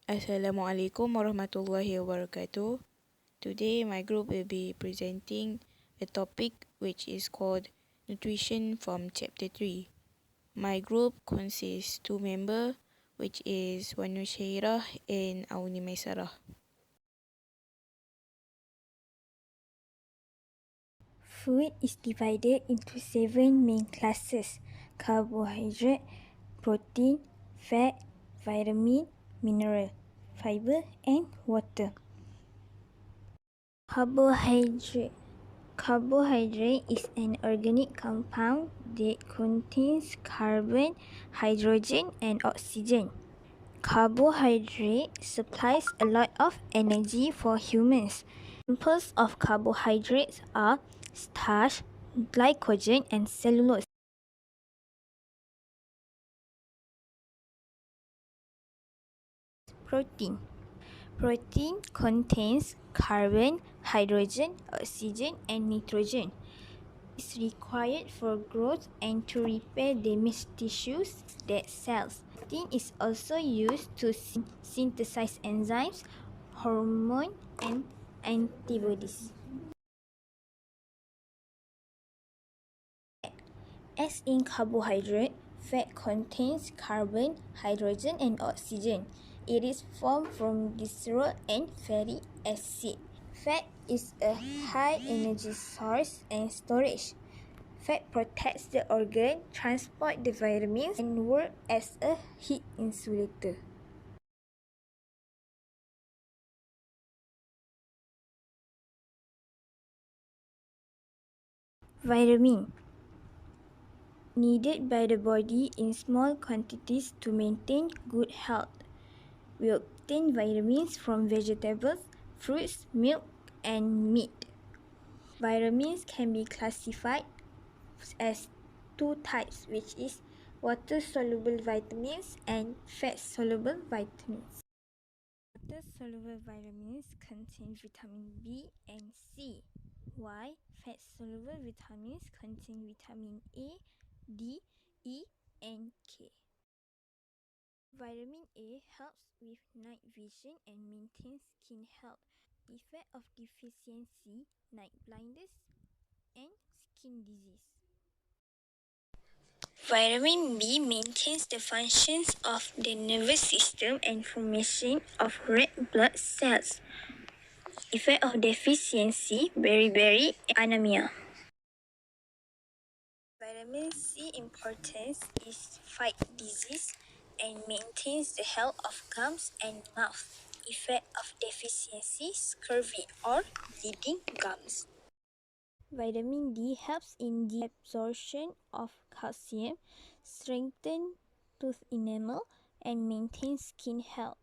Assalamualaikum warahmatullahi wabarakatuh. Today my group will be presenting a topic which is called Nutrition from Chapter 3. My group consists 2 members, which is Wanu SYAHIRAH and Auni MAISARAH. Food is divided into 7 main classes: carbohydrate, protein, fat, vitamin, mineral, fiber, and water. Carbohydrate is an organic compound that contains carbon, hydrogen, and oxygen. Carbohydrate supplies a lot of energy for humans. Examples of carbohydrates are starch, glycogen, and cellulose. Protein contains carbon, hydrogen, oxygen, and nitrogen. It's required for growth and to repair damaged tissues, dead cells. Protein is also used to synthesize enzymes, hormones, and antibodies. As in carbohydrate, fat contains carbon, hydrogen, and oxygen. It is formed from glycerol and fatty acid. Fat is a high energy source and storage. Fat protects the organ, transports the vitamins, and works as a heat insulator. Vitamin needed by the body in small quantities to maintain good health. We obtain vitamins from vegetables, fruits, milk, and meat. Vitamins can be classified as 2 types, which is water-soluble vitamins and fat-soluble vitamins. Water-soluble vitamins contain vitamin B and C, while fat-soluble vitamins contain vitamin A, D, E, and K. Vitamin A helps with night vision and maintains skin health. Effect of deficiency, night blindness, and skin disease. Vitamin B maintains the functions of the nervous system and formation of red blood cells. Effect of deficiency, beriberi, anemia. Vitamin C importance is fight disease and maintains the health of gums and mouth. Effect of deficiency, scurvy or bleeding gums. Vitamin D helps in the absorption of calcium, strengthen tooth enamel, and maintain skin health.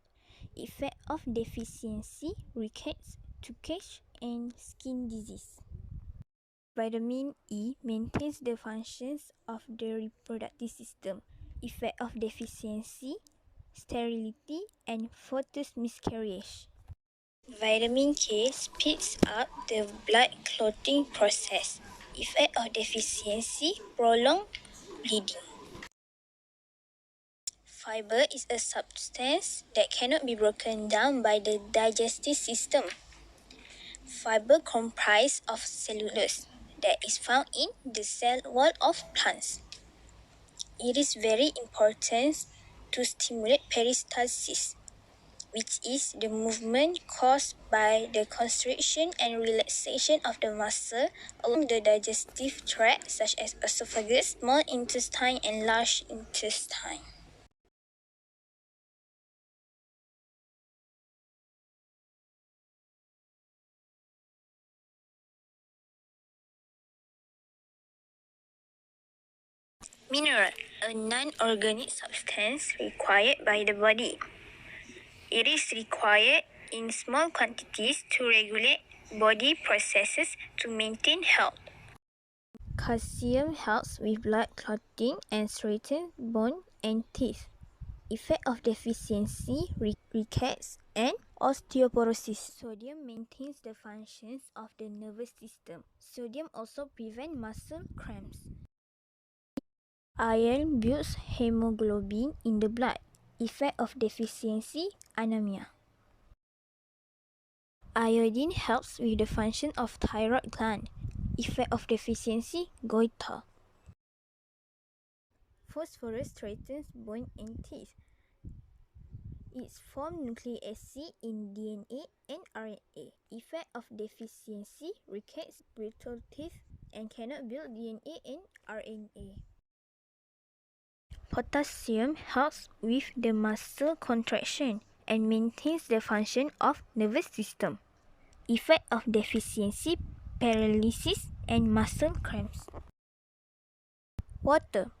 Effect of deficiency, rickets, toothache, and skin disease. Vitamin E maintains the functions of the reproductive system. Effect of deficiency, sterility, and fetus miscarriage. Vitamin K speeds up the blood clotting process. Effect of deficiency, prolonged bleeding. Fiber is a substance that cannot be broken down by the digestive system. Fiber comprises of cellulose that is found in the cell wall of plants. It is very important to stimulate peristalsis, which is the movement caused by the constriction and relaxation of the muscle along the digestive tract, such as esophagus, small intestine, and large intestine. Mineral, a non-organic substance required by the body. It is required in small quantities to regulate body processes to maintain health. Calcium helps with blood clotting and strengthens bone and teeth. Effect of deficiency, rickets, and osteoporosis. Sodium maintains the functions of the nervous system. Sodium also prevents muscle cramps. Iron builds hemoglobin in the blood. Effect of deficiency, anemia. Iodine helps with the function of thyroid gland. Effect of deficiency, goiter. Phosphorus threatens bone and teeth. It forms nucleic acid in DNA and RNA. Effect of deficiency, rickets, brittle teeth, and cannot build DNA and RNA. Potassium helps with the muscle contraction and maintains the function of nervous system. Effect of deficiency, paralysis and muscle cramps. Water.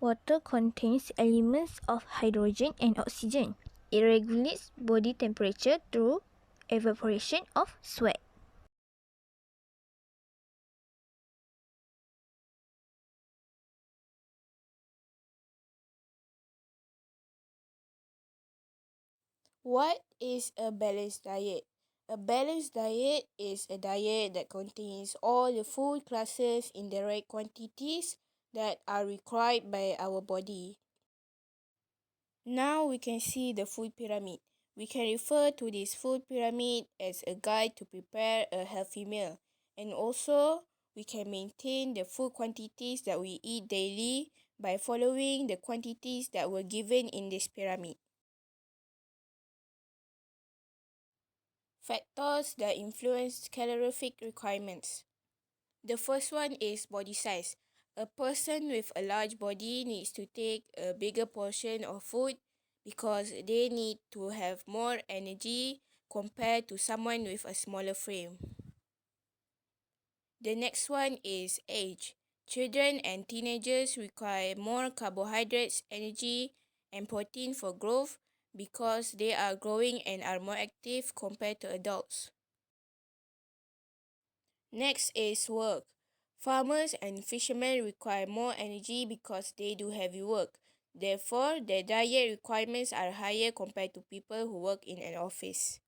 Water contains elements of hydrogen and oxygen. It regulates body temperature through evaporation of sweat. What is a balanced diet? A balanced diet is a diet that contains all the food classes in the right quantities that are required by our body. Now we can see the food pyramid. We can refer to this food pyramid as a guide to prepare a healthy meal. And also, we can maintain the food quantities that we eat daily by following the quantities that were given in this pyramid. Factors that influence calorific requirements. The first one is body size. A person with a large body needs to take a bigger portion of food because they need to have more energy compared to someone with a smaller frame. The next one is age. Children and teenagers require more carbohydrates, energy, and protein for growth because they are growing and are more active compared to adults. Next is work. Farmers and fishermen require more energy because they do heavy work. Therefore, their diet requirements are higher compared to people who work in an office.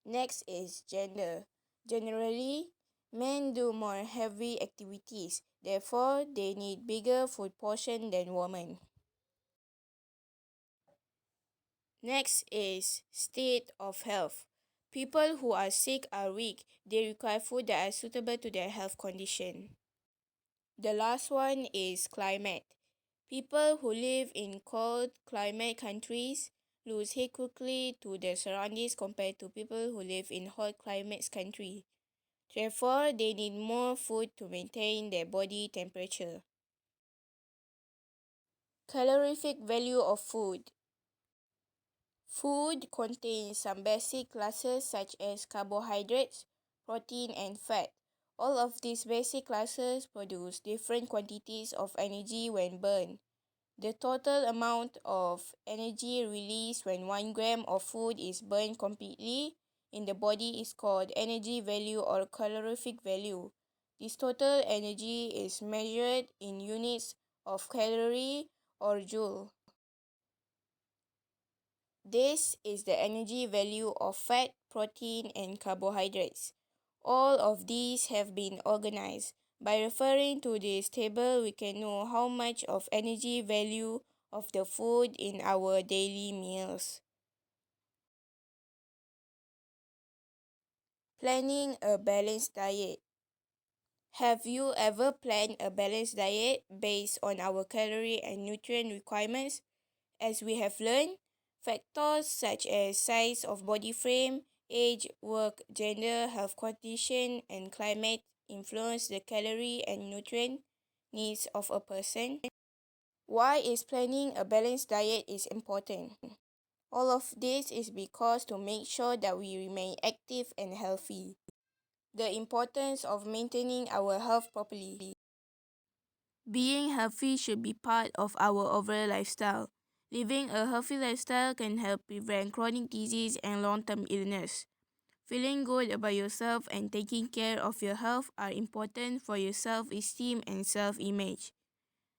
Next is gender. Generally, men do more heavy activities. Therefore, they need bigger food portion than women. Next is state of health. People who are sick are weak. They require food that are suitable to their health condition. The last one is climate. People who live in cold climate countries lose heat quickly to their surroundings compared to people who live in hot climates country. Therefore, they need more food to maintain their body temperature. Calorific value of food. Food contains some basic classes such as carbohydrates, protein, and fat. All of these basic classes produce different quantities of energy when burned. The total amount of energy released when 1 gram of food is burned completely in the body is called energy value or calorific value. This total energy is measured in units of calorie or joule. This is the energy value of fat, protein, and carbohydrates. All of these have been organized. By referring to this table, we can know how much of energy value of the food in our daily meals. Planning a balanced diet. Have you ever planned a balanced diet based on our calorie and nutrient requirements? As we have learned, factors such as size of body frame, age, work, gender, health condition, and climate influence the calorie and nutrient needs of a person. Why is planning a balanced diet is important? All of this is because to make sure that we remain active and healthy. The importance of maintaining our health properly. Being healthy should be part of our overall lifestyle. Living a healthy lifestyle can help prevent chronic disease and long-term illness. Feeling good about yourself and taking care of your health are important for your self-esteem and self-image.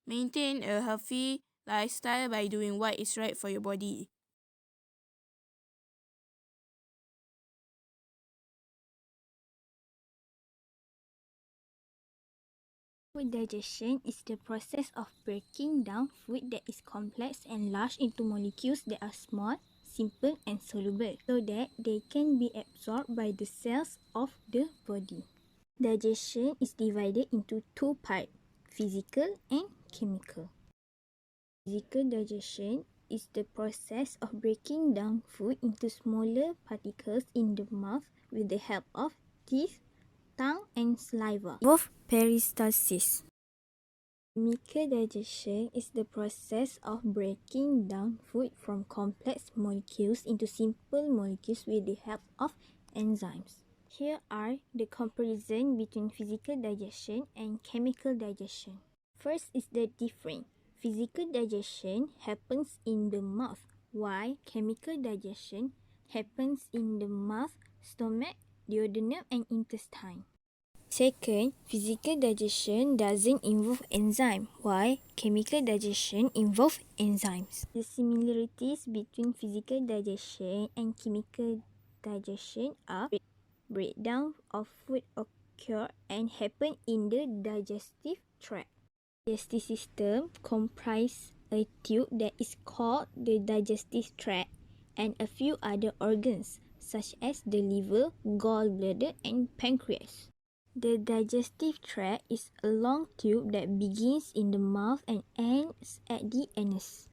Maintain a healthy lifestyle by doing what is right for your body. Food digestion is the process of breaking down food that is complex and large into molecules that are small, simple and soluble so that they can be absorbed by the cells of the body. Digestion is divided into two parts, physical and chemical. Physical digestion is the process of breaking down food into smaller particles in the mouth with the help of teeth, tongue and saliva. Both peristalsis. Chemical digestion is the process of breaking down food from complex molecules into simple molecules with the help of enzymes. Here are the comparison between physical digestion and chemical digestion. First is the difference. Physical digestion happens in the mouth, while chemical digestion happens in the mouth, stomach, duodenum and intestine. Second, physical digestion doesn't involve enzyme, while chemical digestion involves enzymes. The similarities between physical digestion and chemical digestion are breakdown of food occur and happen in the digestive tract. Digestive system comprises a tube that is called the digestive tract and a few other organs such as the liver, gallbladder and pancreas. The digestive tract is a long tube that begins in the mouth and ends at the anus.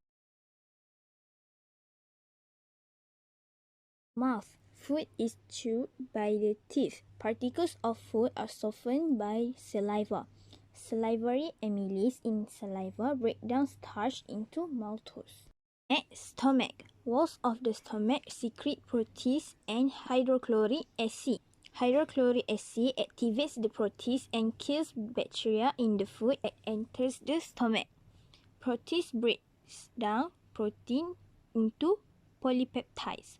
Mouth. Food is chewed by the teeth. Particles of food are softened by saliva. Salivary amylase in saliva break down starch into maltose. Next, stomach. Walls of the stomach secrete protease and hydrochloric acid. Hydrochloric acid activates the protease and kills bacteria in the food that enters the stomach. Protease breaks down protein into polypeptides.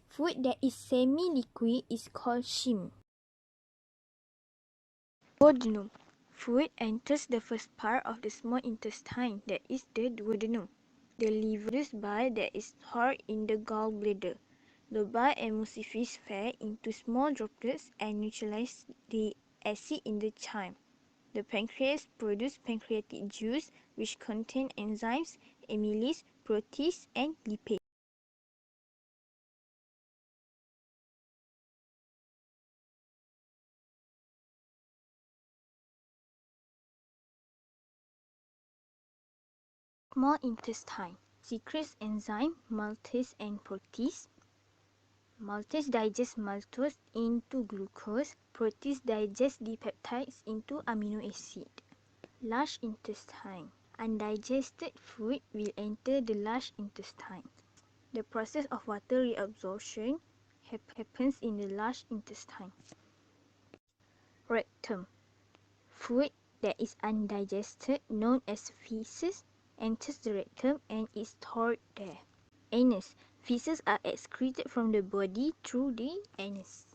Food that is semi-liquid is called chyme. Duodenum. Food enters the first part of the small intestine, that is the duodenum. The liver produces bile that is stored in the gallbladder. The bile emulsifies fat into small droplets and neutralizes the acid in the chyme. The pancreas produces pancreatic juice which contains enzymes, amylase, protease, and lipase. Small intestine secretes enzyme maltase and protease. Maltase digests maltose into glucose. Protease digests the peptides into amino acid. Large intestine. Undigested food will enter the large intestine. The process of water reabsorption happens in the large intestine. Rectum. Food that is undigested, known as feces, enters the rectum and is stored there. Anus. Feces are excreted from the body through the anus.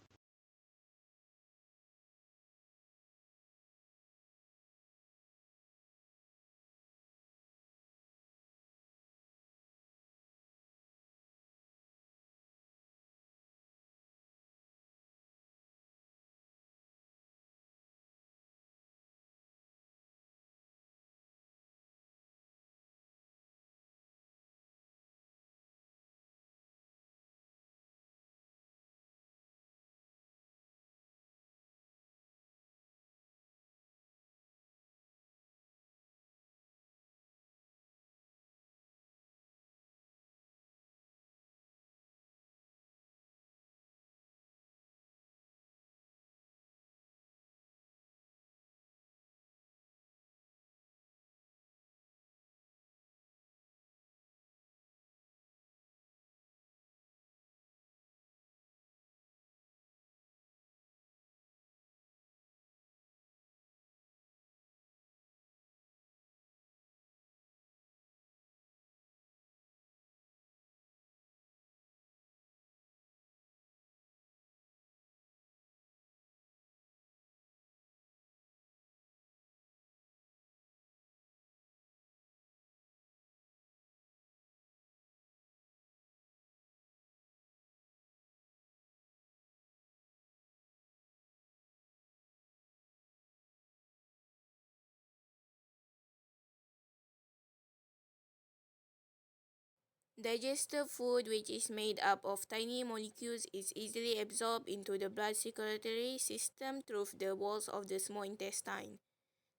Digested food, which is made up of tiny molecules, is easily absorbed into the blood circulatory system through the walls of the small intestine.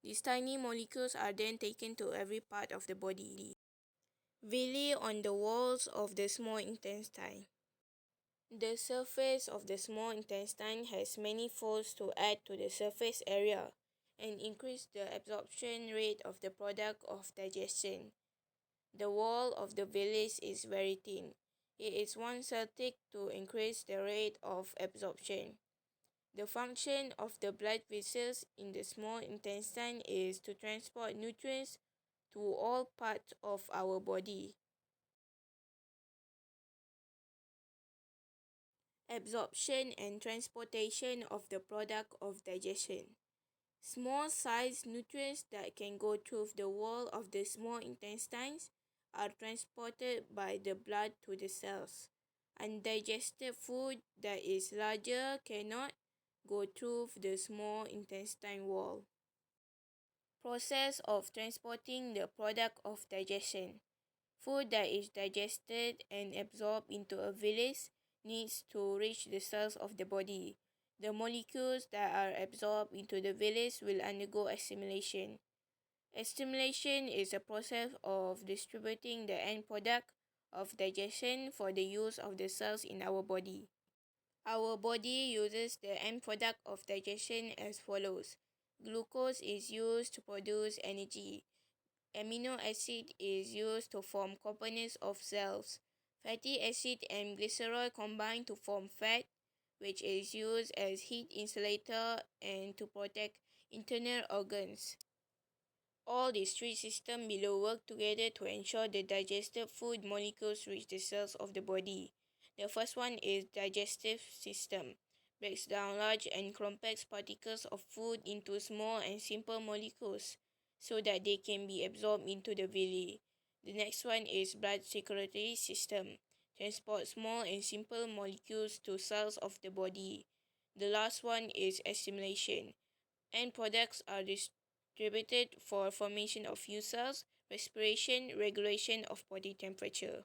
These tiny molecules are then taken to every part of the body. Villi on the walls of the small intestine. The surface of the small intestine has many folds to add to the surface area and increase the absorption rate of the product of digestion. The wall of the villi is very thin. It is one cell thick to increase the rate of absorption. The function of the blood vessels in the small intestine is to transport nutrients to all parts of our body. Absorption and transportation of the product of digestion. Small-sized nutrients that can go through the wall of the small intestines are transported by the blood to the cells. Undigested food that is larger cannot go through the small intestine wall. Process of transporting the product of digestion. Food that is digested and absorbed into a villi needs to reach the cells of the body. The molecules that are absorbed into the villi will undergo assimilation. Assimilation is a process of distributing the end product of digestion for the use of the cells in our body. Our body uses the end product of digestion as follows. Glucose is used to produce energy. Amino acid is used to form components of cells. Fatty acid and glycerol combine to form fat, which is used as heat insulator and to protect internal organs. All these three systems below work together to ensure the digested food molecules reach the cells of the body. The first one is digestive system. Breaks down large and complex particles of food into small and simple molecules so that they can be absorbed into the villi. The next one is blood circulatory system. Transports small and simple molecules to cells of the body. The last one is assimilation. End products are distributed for formation of new cells, respiration, regulation of body temperature.